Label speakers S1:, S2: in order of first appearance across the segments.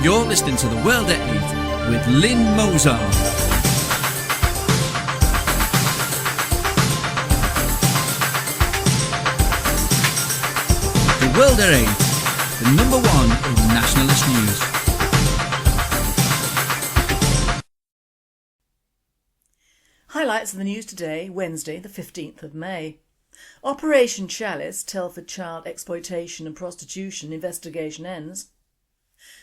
S1: You're listening to The World at 8 with Lynn Mozart. The World at 8, the number one in nationalist news.
S2: Highlights of the news today, Wednesday the 15th of May. Operation Chalice Telford child exploitation and prostitution investigation ends.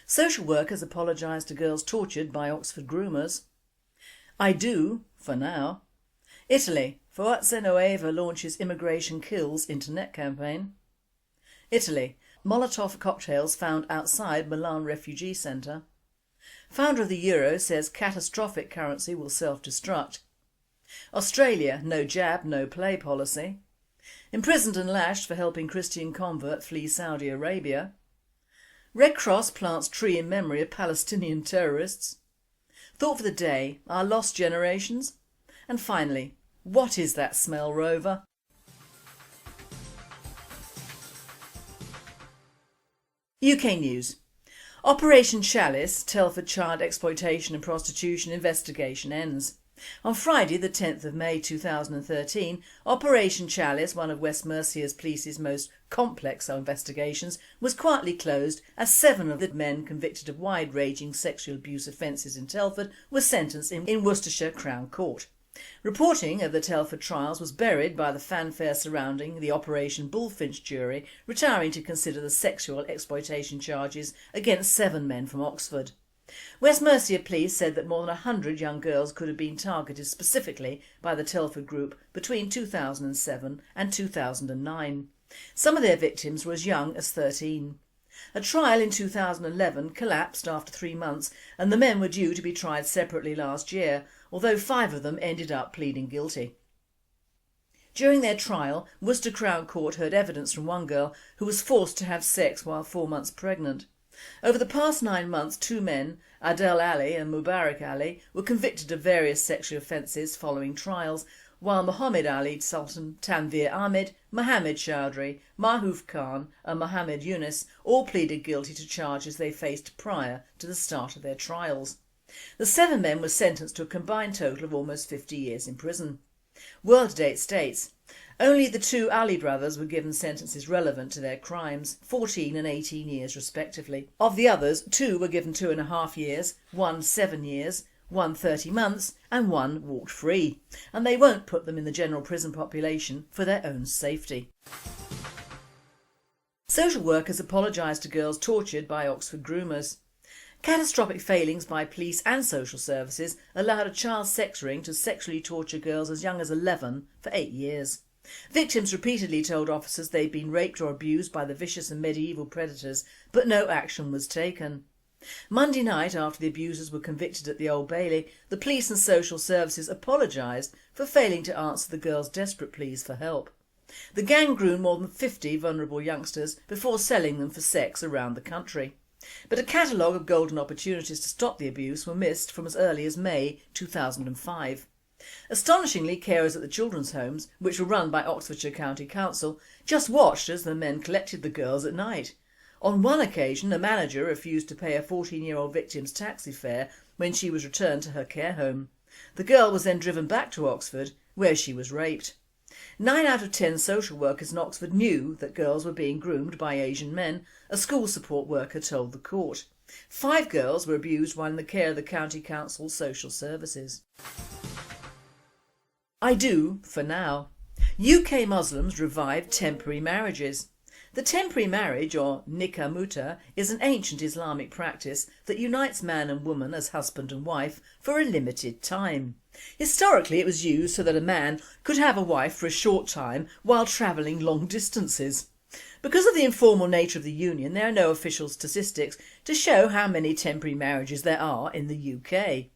S2: Social workers apologise to girls tortured by Oxford groomers. I do, for now. Italy, Forza Nuova launches immigration kills internet campaign. Italy, Molotov cocktails found outside Milan refugee centre. Founder of the euro says catastrophic currency will self-destruct. Australia, no jab, no play policy. Imprisoned and lashed for helping Christian convert flee Saudi Arabia. Red Cross plants tree in memory of Palestinian terrorists. Thought for the day, our lost generations. And finally, what is that smell, Rover? UK News. Operation Chalice Telford child exploitation and prostitution investigation ends. On Friday the 10th of May 2013, Operation Chalice, one of West Mercia Police's most complex investigations, was quietly closed as 7 of the men convicted of wide-ranging sexual abuse offences in Telford were sentenced in Worcestershire Crown Court. Reporting of the Telford trials was buried by the fanfare surrounding the Operation Bullfinch jury retiring to consider the sexual exploitation charges against 7 men from Oxford. West Mercia Police said that more than 100 young girls could have been targeted specifically by the Telford group between 2007 and 2009. Some of their victims were as young as 13. A trial in 2011 collapsed after 3 months and the men were due to be tried separately last year, although 5 of them ended up pleading guilty. During their trial, Worcestershire Crown Court heard evidence from one girl who was forced to have sex while 4 months pregnant. Over the past 9 months, 2 men, Adel Ali and Mubarak Ali, were convicted of various sexual offences following trials, while Muhammad Ali Sultan, Tanveer Ahmed, Mohammed Chowdhury, Mahfouz Khan and Mohammed Yunus all pleaded guilty to charges they faced prior to the start of their trials. The 7 men were sentenced to a combined total of almost 50 years in prison. World Date states, only the 2 Ali brothers were given sentences relevant to their crimes, 14 and 18 years respectively. Of the others, 2 were given 2.5 years, 1 7 years, 1 30 months and 1 walked free, and they won't put them in the general prison population for their own safety. Social workers apologised to girls tortured by Oxford groomers. Catastrophic failings by police and social services allowed a child sex ring to sexually torture girls as young as 11 for 8 years. Victims repeatedly told officers they'd been raped or abused by the vicious and medieval predators, but no action was taken. Monday night, after the abusers were convicted at the Old Bailey, the police and social services apologised for failing to answer the girls' desperate pleas for help. The gang groomed more than 50 vulnerable youngsters before selling them for sex around the country. But a catalogue of golden opportunities to stop the abuse were missed from as early as May 2005. Astonishingly, carers at the children's homes, which were run by Oxfordshire County Council, just watched as the men collected the girls at night. On one occasion, a manager refused to pay a 14-year-old victim's taxi fare when she was returned to her care home. The girl was then driven back to Oxford, where she was raped. 9 out of 10 social workers in Oxford knew that girls were being groomed by Asian men, a school support worker told the court. 5 girls were abused while in the care of the County Council's social services. I do, for now. UK Muslims revive temporary marriages. The temporary marriage, or nikah mut'ah, is an ancient Islamic practice that unites man and woman as husband and wife for a limited time. Historically, it was used so that a man could have a wife for a short time while travelling long distances. Because of the informal nature of the union, there are no official statistics to show how many temporary marriages there are in the UK.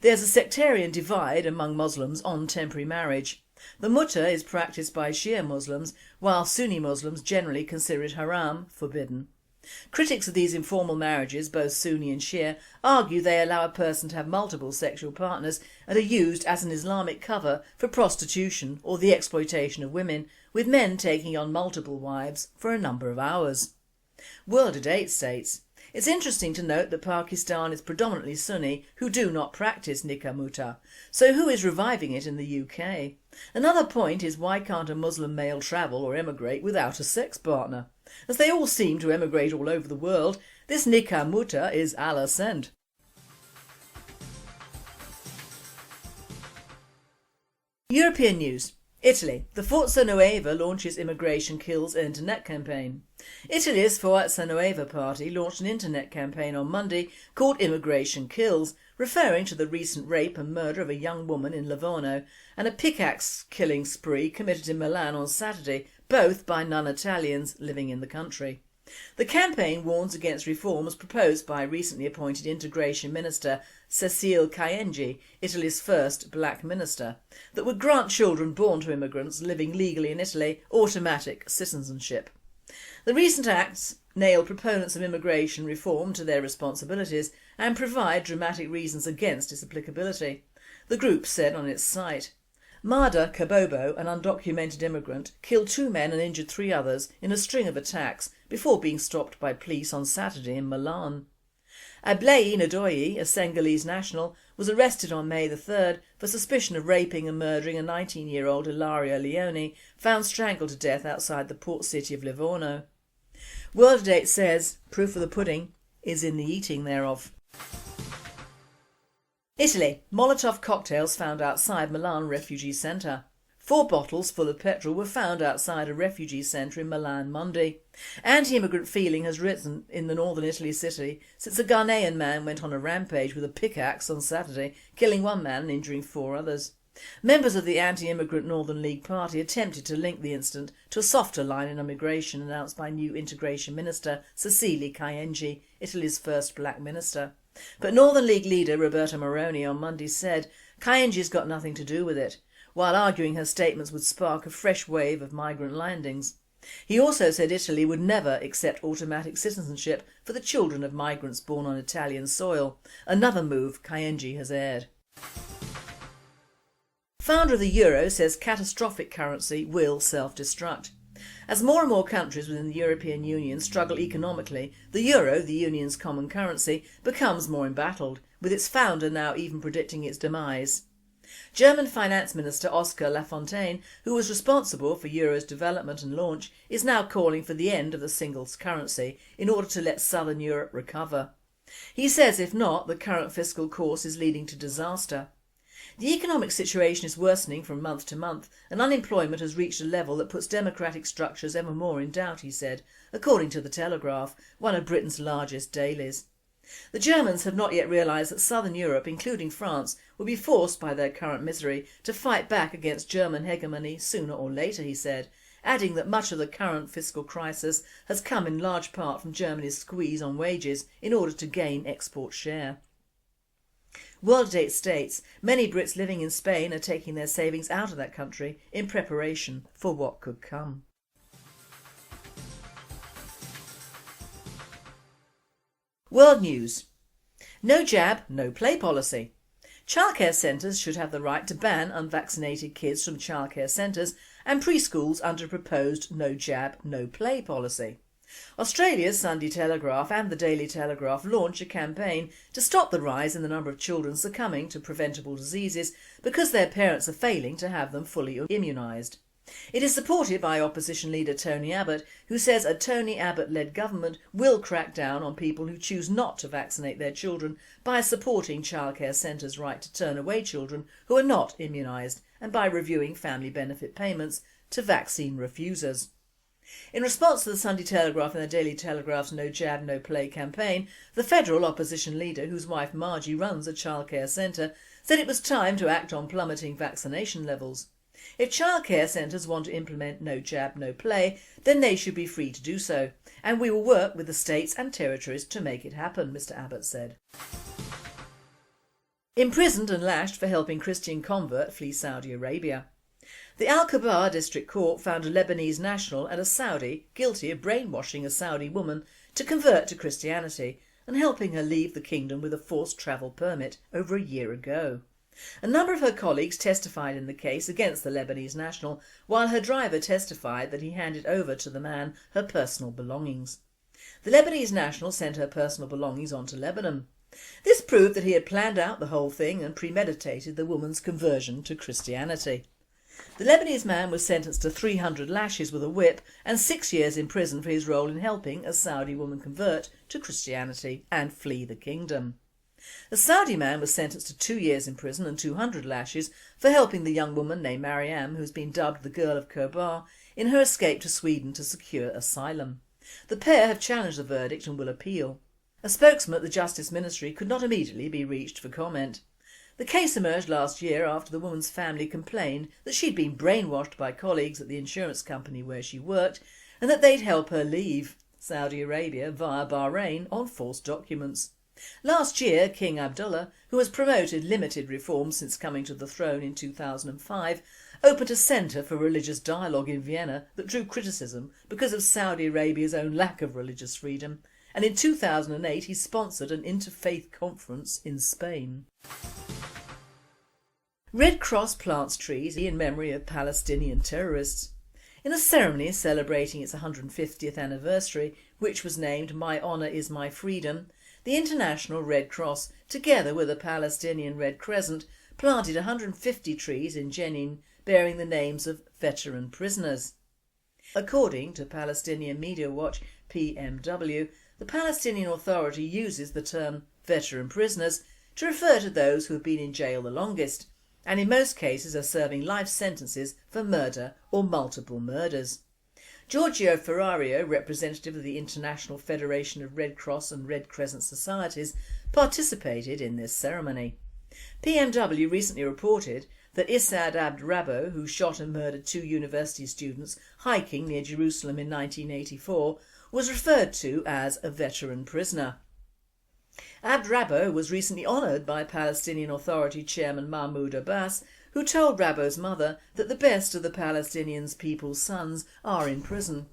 S2: There's a sectarian divide among Muslims on temporary marriage. The mut'ah is practised by Shia Muslims, while Sunni Muslims generally consider it haram, forbidden. Critics of these informal marriages, both Sunni and Shia, argue they allow a person to have multiple sexual partners and are used as an Islamic cover for prostitution or the exploitation of women, with men taking on multiple wives for a number of hours. World at 8 states, It's interesting to note that Pakistan is predominantly Sunni who do not practice nikah mut'ah, so who is reviving it in the UK? Another point is, why can't a Muslim male travel or emigrate without a sex partner? As they all seem to emigrate all over the world, this nikah mut'ah is à la scent. European news. Italy. The Forza Nuova launches Immigration Kills internet campaign. Italy's Forza Nuova party launched an internet campaign on Monday called Immigration Kills, referring to the recent rape and murder of a young woman in Livorno and a pickaxe killing spree committed in Milan on Saturday, both by non-Italians living in the country. The campaign warns against reforms proposed by recently appointed Integration Minister Cecile Kyenge, Italy's first black minister, that would grant children born to immigrants living legally in Italy automatic citizenship. The recent acts nail proponents of immigration reform to their responsibilities and provide dramatic reasons against its applicability, the group said on its site. Marda Kabobo, an undocumented immigrant, killed 2 men and injured 3 others in a string of attacks before being stopped by police on Saturday in Milan. Ablai Nadoyi, a Senegalese national, was arrested on May the 3rd for suspicion of raping and murdering a 19-year-old Ilaria Leone, found strangled to death outside the port city of Livorno. World Date says proof of the pudding is in the eating thereof. Italy. Molotov cocktails found outside Milan refugee centre. 4 bottles full of petrol were found outside a refugee centre in Milan Monday. Anti-immigrant feeling has risen in the northern Italy city since a Ghanaian man went on a rampage with a pickaxe on Saturday, killing 1 man and injuring 4 others. Members of the anti-immigrant Northern League party attempted to link the incident to a softer line in immigration announced by new Integration Minister Cecile Kyenge, Italy's first black minister. But Northern League leader Roberta Moroni on Monday said Kyenge's got nothing to do with it, while arguing her statements would spark a fresh wave of migrant landings. He also said Italy would never accept automatic citizenship for the children of migrants born on Italian soil, another move Kyenge has aired. Founder of the euro says catastrophic currency will self-destruct. As more and more countries within the European Union struggle economically, the euro, the union's common currency, becomes more embattled, with its founder now even predicting its demise. German Finance Minister Oskar Lafontaine, who was responsible for euro's development and launch, is now calling for the end of the single currency in order to let southern Europe recover. He says if not, the current fiscal course is leading to disaster. The economic situation is worsening from month to month and unemployment has reached a level that puts democratic structures ever more in doubt, he said, according to The Telegraph, one of Britain's largest dailies. The Germans have not yet realised that southern Europe, including France, will be forced by their current misery to fight back against German hegemony sooner or later, he said, adding that much of the current fiscal crisis has come in large part from Germany's squeeze on wages in order to gain export share. World Date states many Brits living in Spain are taking their savings out of that country in preparation for what could come. World News. No jab, no play policy. Childcare centres should have the right to ban unvaccinated kids from childcare centres and preschools under proposed no jab, no play policy. Australia's Sunday Telegraph and the Daily Telegraph launch a campaign to stop the rise in the number of children succumbing to preventable diseases because their parents are failing to have them fully immunised. It is supported by opposition leader Tony Abbott, who says a Tony Abbott-led government will crack down on people who choose not to vaccinate their children by supporting childcare centres' right to turn away children who are not immunised and by reviewing family benefit payments to vaccine refusers. In response to the Sunday Telegraph and the Daily Telegraph's No Jab, No Play campaign, the federal opposition leader, whose wife Margie runs a childcare centre, said it was time to act on plummeting vaccination levels. If childcare centres want to implement No Jab, No Play, then they should be free to do so, and we will work with the states and territories to make it happen, Mr Abbott said. Imprisoned and lashed for helping Christian convert flee Saudi Arabia. The Al-Kabar District Court found a Lebanese national and a Saudi guilty of brainwashing a Saudi woman to convert to Christianity and helping her leave the kingdom with a forced travel permit over a year ago. A number of her colleagues testified in the case against the Lebanese national, while her driver testified that he handed over to the man her personal belongings. The Lebanese national sent her personal belongings on to Lebanon. This proved that he had planned out the whole thing and premeditated the woman's conversion to Christianity. The Lebanese man was sentenced to 300 lashes with a whip and 6 years in prison for his role in helping a Saudi woman convert to Christianity and flee the kingdom. A Saudi man was sentenced to 2 years in prison and 200 lashes for helping the young woman named Mariam, who has been dubbed the Girl of Kobar, in her escape to Sweden to secure asylum. The pair have challenged the verdict and will appeal. A spokesman at the Justice Ministry could not immediately be reached for comment. The case emerged last year after the woman's family complained that she'd been brainwashed by colleagues at the insurance company where she worked and that they'd help her leave Saudi Arabia via Bahrain on false documents. Last year, King Abdullah, who has promoted limited reforms since coming to the throne in 2005, opened a centre for religious dialogue in Vienna that drew criticism because of Saudi Arabia's own lack of religious freedom, and in 2008 he sponsored an interfaith conference in Spain. Red Cross plants trees in memory of Palestinian terrorists. In a ceremony celebrating its 150th anniversary, which was named My Honour is My Freedom, the International Red Cross, together with the Palestinian Red Crescent, planted 150 trees in Jenin bearing the names of veteran prisoners. According to Palestinian Media Watch (PMW), the Palestinian Authority uses the term veteran prisoners to refer to those who have been in jail the longest, and in most cases are serving life sentences for murder or multiple murders. Giorgio Ferrario, representative of the International Federation of Red Cross and Red Crescent Societies, participated in this ceremony. PMW recently reported that Issad Abd Rabbo, who shot and murdered 2 university students hiking near Jerusalem in 1984, was referred to as a veteran prisoner. Abd Rabbo was recently honoured by Palestinian Authority Chairman Mahmoud Abbas, who told Rabbo's mother that the best of the Palestinian people's sons are in prison.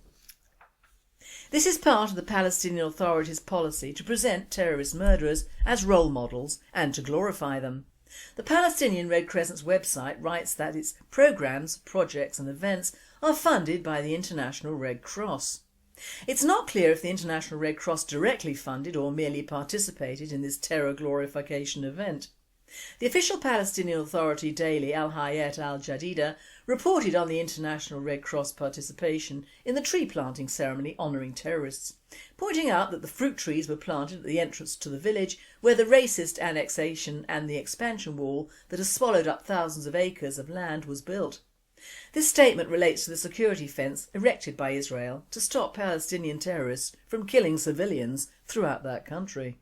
S2: This is part of the Palestinian Authority's policy to present terrorist murderers as role models and to glorify them. The Palestinian Red Crescent's website writes that its programmes, projects and events are funded by the International Red Cross. It's not clear if the International Red Cross directly funded or merely participated in this terror glorification event. The official Palestinian Authority daily Al Hayat Al Jadida reported on the International Red Cross participation in the tree planting ceremony honouring terrorists, pointing out that the fruit trees were planted at the entrance to the village where the racist annexation and the expansion wall that has swallowed up thousands of acres of land was built. This statement relates to the security fence erected by Israel to stop Palestinian terrorists from killing civilians throughout that country.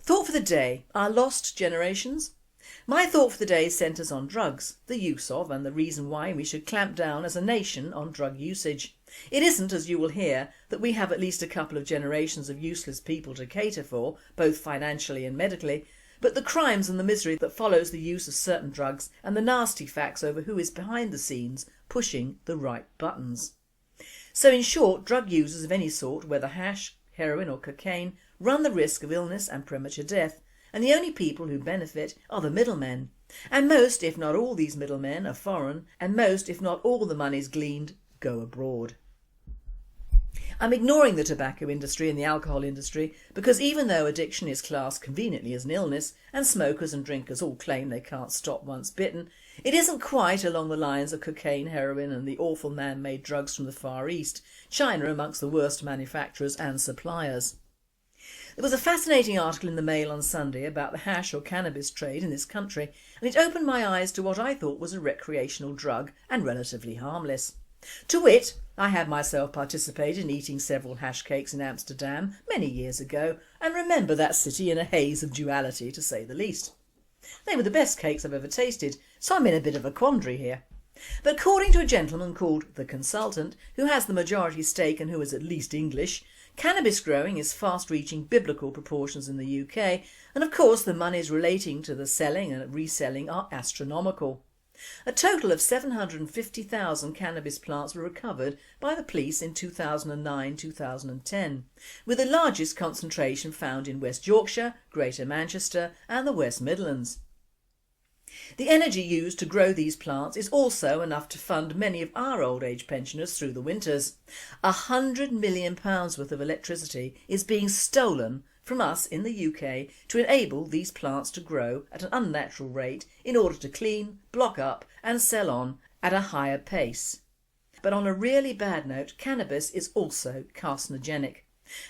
S2: Thought for the day: our lost generations? My thought for the day centres on drugs, the use of and the reason why we should clamp down as a nation on drug usage. It isn't, as you will hear, that we have at least a couple of generations of useless people to cater for, both financially and medically, but the crimes and the misery that follows the use of certain drugs and the nasty facts over who is behind the scenes pushing the right buttons. So in short, drug users of any sort, whether hash, heroin or cocaine, run the risk of illness and premature death, and the only people who benefit are the middlemen. And most, if not all, these middlemen are foreign, and most, if not all, the monies gleaned go abroad. I'm ignoring the tobacco industry and the alcohol industry because even though addiction is classed conveniently as an illness and smokers and drinkers all claim they can't stop once bitten, it isn't quite along the lines of cocaine, heroin and the awful man-made drugs from the Far East, China amongst the worst manufacturers and suppliers. There was a fascinating article in the Mail on Sunday about the hash or cannabis trade in this country, and it opened my eyes to what I thought was a recreational drug and relatively harmless. To wit, I had myself participated in eating several hash cakes in Amsterdam many years ago and remember that city in a haze of duality, to say the least. They were the best cakes I've ever tasted, so I'm in a bit of a quandary here. But according to a gentleman called The Consultant, who has the majority stake and who is at least English, cannabis growing is fast reaching biblical proportions in the UK, and of course the monies relating to the selling and reselling are astronomical. A total of 750,000 cannabis plants were recovered by the police in 2009-2010, with the largest concentration found in West Yorkshire, Greater Manchester and the West Midlands. The energy used to grow these plants is also enough to fund many of our old age pensioners through the winters. £100 million worth of electricity is being stolen from us in the UK to enable these plants to grow at an unnatural rate in order to clean, block up and sell on at a higher pace. But on a really bad note, cannabis is also carcinogenic.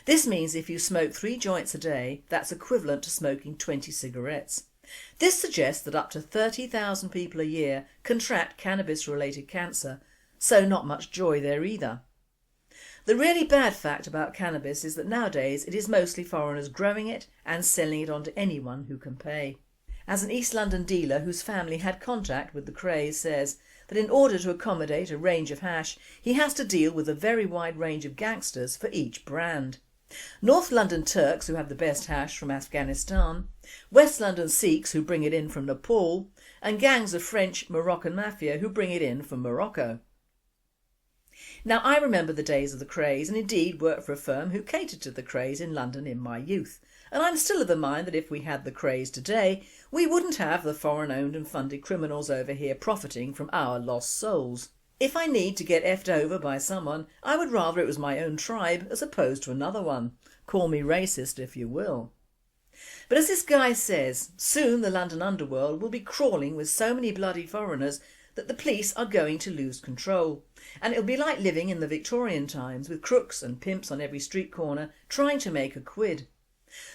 S2: This means if you smoke 3 joints a day, that's equivalent to smoking 20 cigarettes. This suggests that up to 30,000 people a year contract cannabis-related cancer, so not much joy there either. The really bad fact about cannabis is that nowadays it is mostly foreigners growing it and selling it on to anyone who can pay. As an East London dealer whose family had contact with the craze says, that in order to accommodate a range of hash, he has to deal with a very wide range of gangsters for each brand. North London Turks who have the best hash from Afghanistan, West London Sikhs who bring it in from Nepal, and gangs of French Moroccan mafia who bring it in from Morocco. Now I remember the days of the craze and indeed worked for a firm who catered to the craze in London in my youth, and I'm still of the mind that if we had the craze today, we wouldn't have the foreign-owned and funded criminals over here profiting from our lost souls. If I need to get effed over by someone, I would rather it was my own tribe as opposed to another one. Call me racist if you will. But as this guy says, soon the London underworld will be crawling with so many bloody foreigners that the police are going to lose control. And it'll be like living in the Victorian times with crooks and pimps on every street corner trying to make a quid.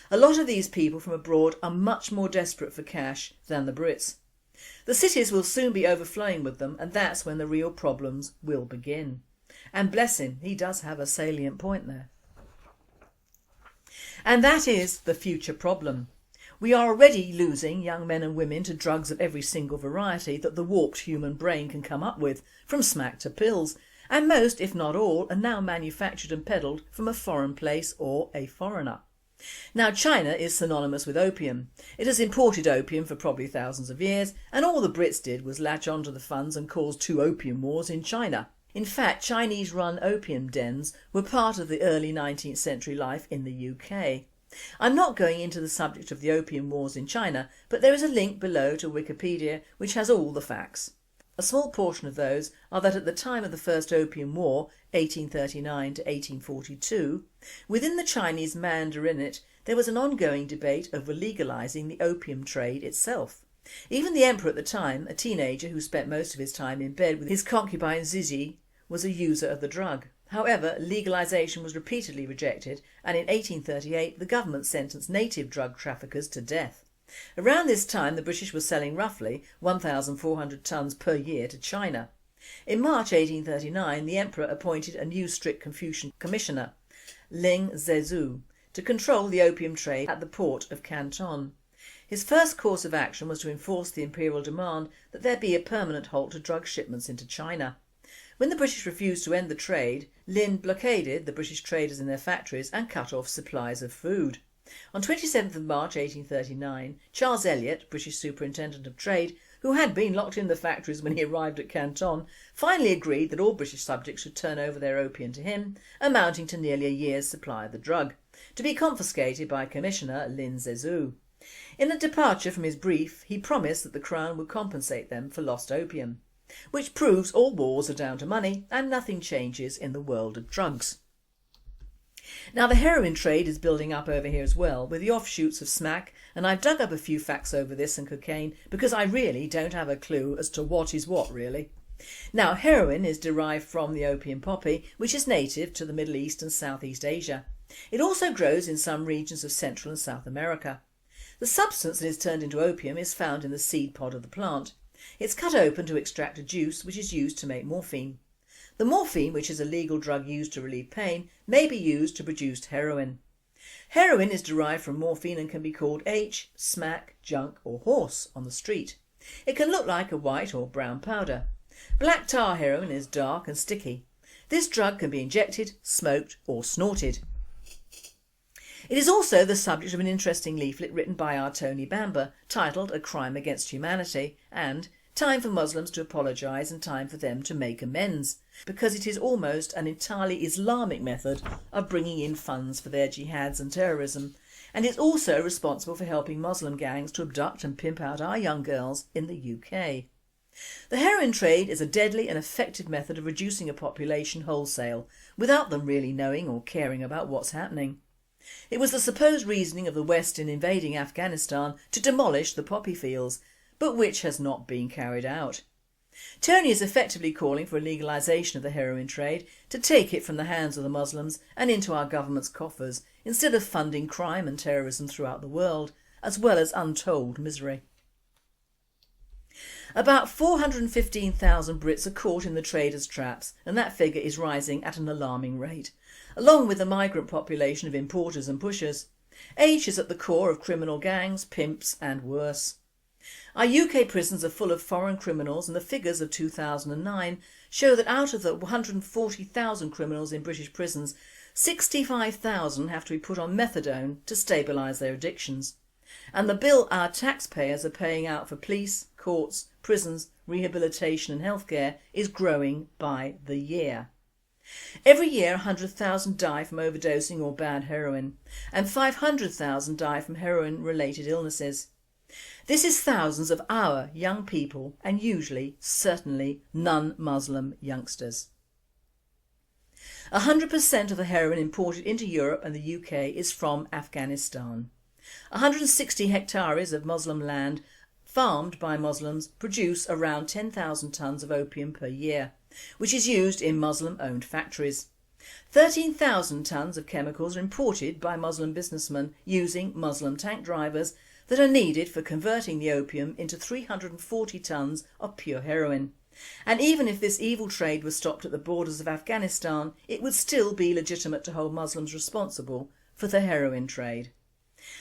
S2: A lot of these people from abroad are much more desperate for cash than the Brits. The cities will soon be overflowing with them, and that's when the real problems will begin. And bless him, he does have a salient point there. And that is the future problem. We are already losing young men and women to drugs of every single variety that the warped human brain can come up with, from smack to pills, and most, if not all, are now manufactured and peddled from a foreign place or a foreigner. Now China is synonymous with opium. It has imported opium for probably thousands of years, and all the Brits did was latch onto the funds and cause 2 opium wars in China. In fact, Chinese-run opium dens were part of the early 19th century life in the UK. I'm not going into the subject of the opium wars in China, but there is a link below to Wikipedia which has all the facts. A small portion of those are that at the time of the First Opium War, 1839 to 1842, within the Chinese Mandarinate there was an ongoing debate over legalising the opium trade itself. Even the emperor at the time, a teenager who spent most of his time in bed with his concubine Zizi, was a user of the drug. However, legalisation was repeatedly rejected, and in 1838 the government sentenced native drug traffickers to death. Around this time the British were selling roughly 1,400 tonnes per year to China. In March 1839 the emperor appointed a new strict Confucian commissioner, Ling Zezhu, to control the opium trade at the port of Canton. His first course of action was to enforce the imperial demand that there be a permanent halt to drug shipments into China. When the British refused to end the trade, Lin blockaded the British traders in their factories and cut off supplies of food. On 27th of March 1839, Charles Elliot, British Superintendent of Trade, who had been locked in the factories when he arrived at Canton, finally agreed that all British subjects should turn over their opium to him, amounting to nearly a year's supply of the drug, to be confiscated by Commissioner Lin Zezhu. In a departure from his brief, he promised that the Crown would compensate them for lost opium, which proves all wars are down to money and nothing changes in the world of drugs. Now the heroin trade is building up over here as well, with the offshoots of smack, and I've dug up a few facts over this and cocaine because I really don't have a clue as to what is what really. Now heroin is derived from the opium poppy, which is native to the Middle East and Southeast Asia. It also grows in some regions of Central and South America. The substance that is turned into opium is found in the seed pod of the plant. It's cut open to extract a juice which is used to make morphine. The morphine, which is a legal drug used to relieve pain, may be used to produce heroin. Heroin is derived from morphine and can be called H, smack, junk or horse on the street. It can look like a white or brown powder. Black tar heroin is dark and sticky. This drug can be injected, smoked or snorted. It is also the subject of an interesting leaflet written by our Tony Bamber titled A Crime Against Humanity and Time for Muslims to Apologise and Time for Them to Make Amends, because it is almost an entirely Islamic method of bringing in funds for their jihads and terrorism, and is also responsible for helping Muslim gangs to abduct and pimp out our young girls in the UK. The heroin trade is a deadly and effective method of reducing a population wholesale, without them really knowing or caring about what's happening. It was the supposed reasoning of the West in invading Afghanistan to demolish the poppy fields, but which has not been carried out. Tony is effectively calling for a legalisation of the heroin trade to take it from the hands of the Muslims and into our government's coffers, instead of funding crime and terrorism throughout the world, as well as untold misery. About 415,000 Brits are caught in the traders' traps, and that figure is rising at an alarming rate, along with the migrant population of importers and pushers. Age is at the core of criminal gangs, pimps and worse. Our UK prisons are full of foreign criminals, and the figures of 2009 show that out of the 140,000 criminals in British prisons, 65,000 have to be put on methadone to stabilise their addictions. And the bill our taxpayers are paying out for police, courts, prisons, rehabilitation and healthcare is growing by the year. Every year 100,000 die from overdosing or bad heroin, and 500,000 die from heroin-related illnesses. This is thousands of our young people, and usually, certainly, non-Muslim youngsters. 100% of the heroin imported into Europe and the UK is from Afghanistan. 160 hectares of Muslim land farmed by Muslims produce around 10,000 tonnes of opium per year, which is used in Muslim-owned factories. 13,000 tonnes of chemicals are imported by Muslim businessmen using Muslim tank drivers that are needed for converting the opium into 340 tonnes of pure heroin. And even if this evil trade was stopped at the borders of Afghanistan, it would still be legitimate to hold Muslims responsible for the heroin trade.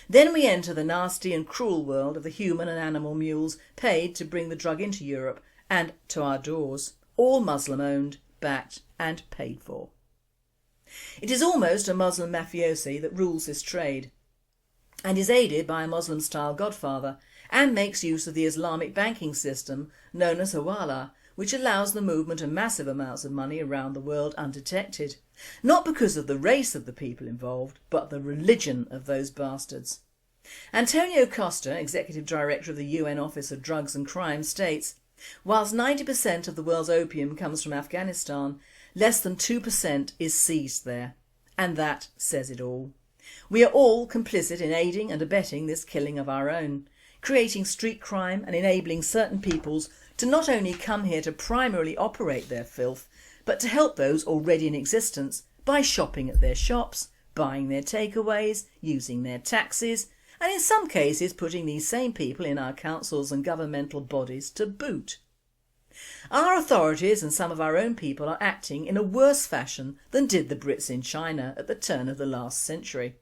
S2: Then we enter the nasty and cruel world of the human and animal mules paid to bring the drug into Europe and to our doors, all Muslim owned, backed and paid for. It is almost a Muslim mafiosi that rules this trade, and is aided by a Muslim-style godfather, and makes use of the Islamic banking system known as Hawala, which allows the movement of massive amounts of money around the world undetected, not because of the race of the people involved, but the religion of those bastards. Antonio Costa, Executive Director of the UN Office of Drugs and Crime, states, whilst 90% of the world's opium comes from Afghanistan, less than 2% is seized there. And that says it all. We are all complicit in aiding and abetting this killing of our own, creating street crime and enabling certain peoples to not only come here to primarily operate their filth, but to help those already in existence by shopping at their shops, buying their takeaways, using their taxis, and in some cases putting these same people in our councils and governmental bodies to boot. Our authorities and some of our own people are acting in a worse fashion than did the Brits in China at the turn of the last century.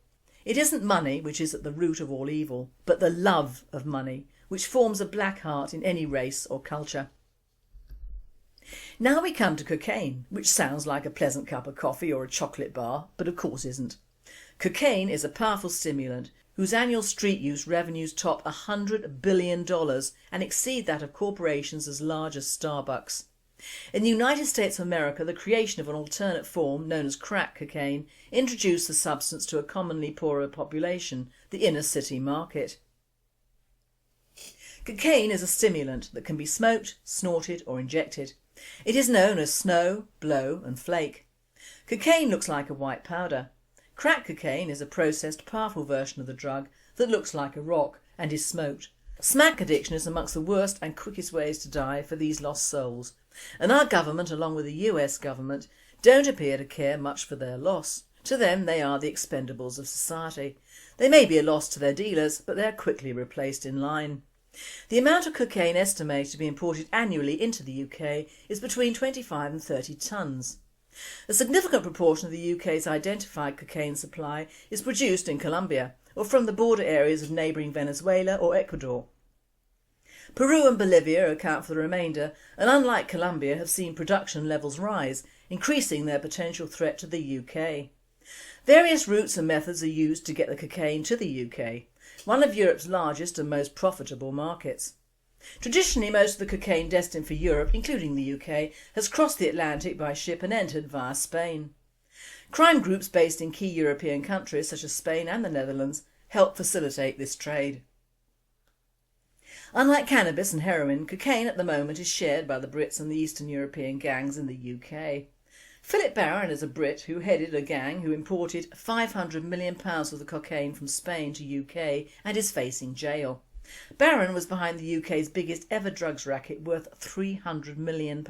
S2: It isn't money which is at the root of all evil, but the love of money, which forms a black heart in any race or culture. Now we come to cocaine, which sounds like a pleasant cup of coffee or a chocolate bar, but of course isn't. Cocaine is a powerful stimulant whose annual street use revenues top $100 billion and exceed that of corporations as large as Starbucks. In the United States of America, the creation of an alternate form known as crack cocaine introduced the substance to a commonly poorer population, the inner city market. Cocaine is a stimulant that can be smoked, snorted or injected. It is known as snow, blow and flake. Cocaine looks like a white powder. Crack cocaine is a processed, powerful version of the drug that looks like a rock and is smoked. Smack addiction is amongst the worst and quickest ways to die for these lost souls, and our government, along with the US government, don't appear to care much for their loss. To them they are the expendables of society. They may be a loss to their dealers, but they are quickly replaced in line. The amount of cocaine estimated to be imported annually into the UK is between 25 and 30 tonnes. A significant proportion of the UK's identified cocaine supply is produced in Colombia or from the border areas of neighbouring Venezuela or Ecuador. Peru and Bolivia account for the remainder, and unlike Colombia have seen production levels rise, increasing their potential threat to the UK. Various routes and methods are used to get the cocaine to the UK, one of Europe's largest and most profitable markets. Traditionally, most of the cocaine destined for Europe, including the UK, has crossed the Atlantic by ship and entered via Spain. Crime groups based in key European countries such as Spain and the Netherlands help facilitate this trade. Unlike cannabis and heroin, cocaine at the moment is shared by the Brits and the Eastern European gangs in the UK. Philip Barron is a Brit who headed a gang who imported £500 million worth of cocaine from Spain to UK and is facing jail. Barron was behind the UK's biggest ever drugs racket worth £300 million.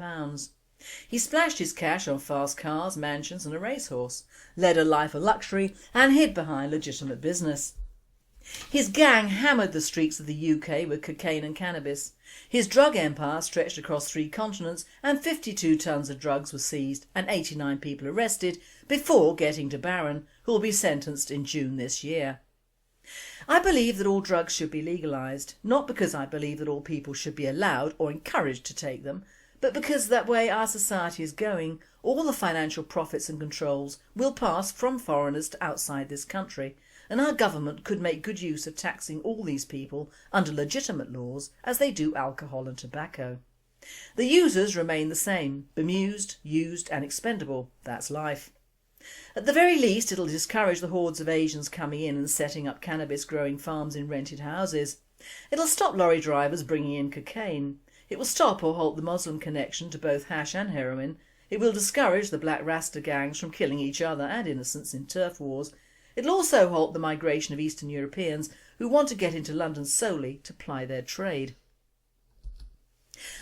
S2: He splashed his cash on fast cars, mansions and a racehorse, led a life of luxury and hid behind legitimate business. His gang hammered the streets of the UK with cocaine and cannabis. His drug empire stretched across 3 continents and 52 tonnes of drugs were seized and 89 people arrested before getting to Barron, who will be sentenced in June this year. I believe that all drugs should be legalised, not because I believe that all people should be allowed or encouraged to take them, but because that way our society is going, all the financial profits and controls will pass from foreigners to outside this country, and our government could make good use of taxing all these people under legitimate laws as they do alcohol and tobacco. The users remain the same, bemused, used and expendable. That's life. At the very least it'll discourage the hordes of Asians coming in and setting up cannabis growing farms in rented houses. It'll stop lorry drivers bringing in cocaine. It will stop or halt the Muslim connection to both hash and heroin. It will discourage the black Rasta gangs from killing each other and innocents in turf wars. It'll also halt the migration of Eastern Europeans who want to get into London solely to ply their trade.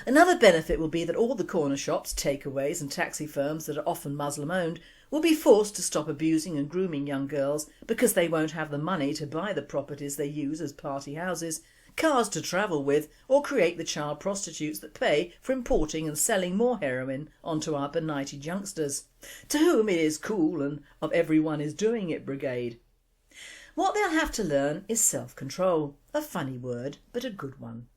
S2: Another benefit will be that all the corner shops, takeaways and taxi firms that are often Muslim owned will be forced to stop abusing and grooming young girls because they won't have the money to buy the properties they use as party houses, cars to travel with or create the child prostitutes that pay for importing and selling more heroin onto our benighted youngsters, to whom it is cool and of everyone is doing it brigade. What they'll have to learn is self-control, a funny word but a good one.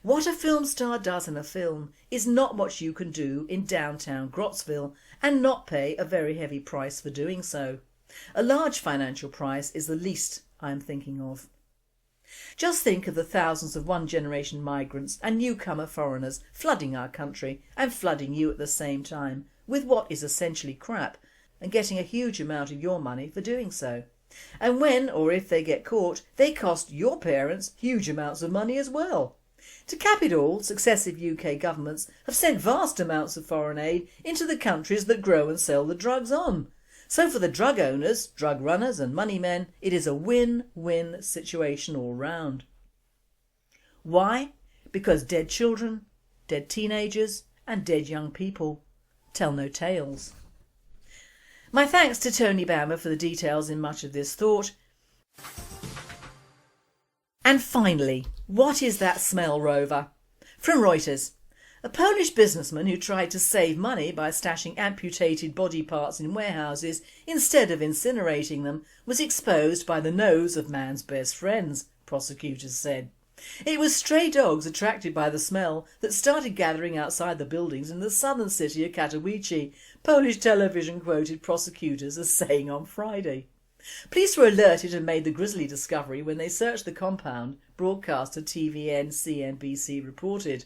S2: What a film star does in a film is not what you can do in downtown Grottsville and not pay a very heavy price for doing so. A large financial price is the least I am thinking of. Just think of the thousands of one-generation migrants and newcomer foreigners flooding our country and flooding you at the same time with what is essentially crap and getting a huge amount of your money for doing so. And when or if they get caught, they cost your parents huge amounts of money as well. To cap it all, successive UK governments have sent vast amounts of foreign aid into the countries that grow and sell the drugs on. So for the drug owners, drug runners and money men, it is a win-win situation all round. Why? Because dead children, dead teenagers and dead young people tell no tales. My thanks to Tony Bamber for the details in much of this thought. And finally, what is that smell, Rover? From Reuters. A Polish businessman who tried to save money by stashing amputated body parts in warehouses instead of incinerating them was exposed by the nose of man's best friends, prosecutors said. It was stray dogs attracted by the smell that started gathering outside the buildings in the southern city of Katowice, Polish television quoted prosecutors as saying on Friday. Police were alerted and made the grisly discovery when they searched the compound, broadcaster TVN CNBC reported.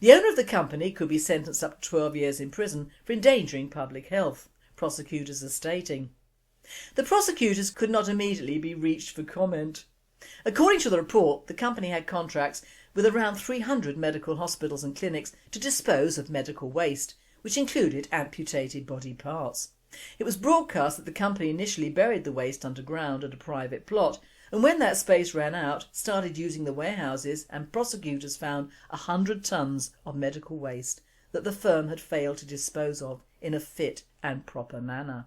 S2: The owner of the company could be sentenced up to 12 years in prison for endangering public health, prosecutors are stating. The prosecutors could not immediately be reached for comment. According to the report, the company had contracts with around 300 medical hospitals and clinics to dispose of medical waste, which included amputated body parts. It was broadcast that the company initially buried the waste underground at a private plot, and when that space ran out, started using the warehouses, and prosecutors found 100 tonnes of medical waste that the firm had failed to dispose of in a fit and proper manner.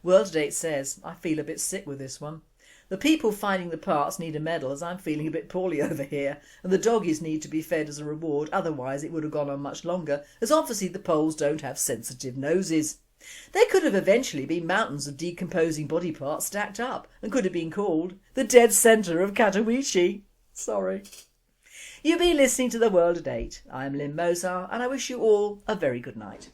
S2: World Today says, I feel a bit sick with this one. The people finding the parts need a medal as I'm feeling a bit poorly over here, and the doggies need to be fed as a reward, otherwise it would have gone on much longer, as obviously the Poles don't have sensitive noses. There could have eventually been mountains of decomposing body parts stacked up and could have been called the dead centre of Katowice. Sorry. You've been listening to The World at 8. I'm Lynn Mozart and I wish you all a very good night.